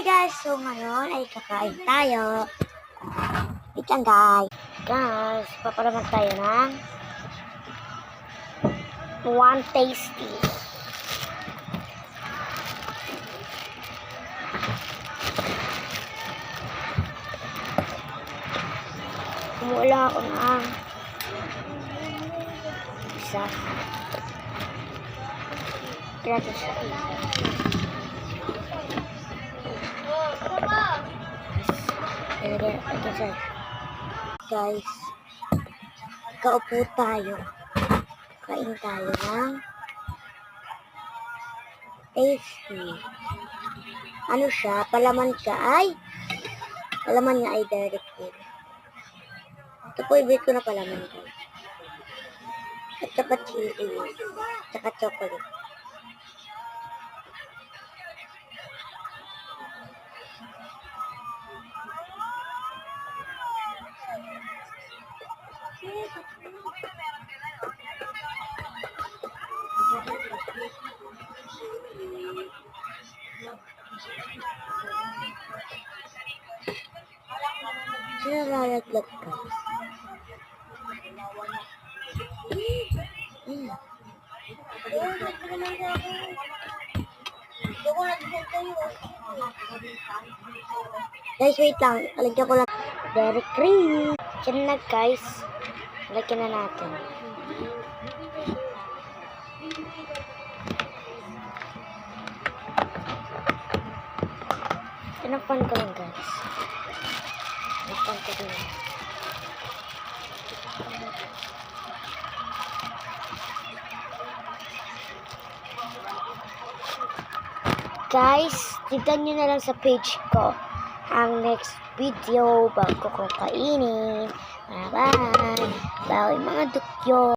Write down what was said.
Hi guys! So ngayon ay kakain tayo. Wait lang guys. Guys, papalaman tayo ng One Tasty. Kumuha ako ng isa. Gratis siya. Guys, kaupo tayo. Kain tayo ng tasty. Ano siya? Palaman niya ay direct food. Ito po ibig ko na palaman guys. At saka chili. Saka chocolate. Sinalaglag ka. Guys, wait lang. Alagyan ko lang. Very cream. Yan na guys. Alagyan na natin. Tinakpan ko lang guys. Tinakpan ko lang. Guys, tignan nyo na lang sa page ko ang next video bago ko kainin. Bye-bye. Bye mga dukyo.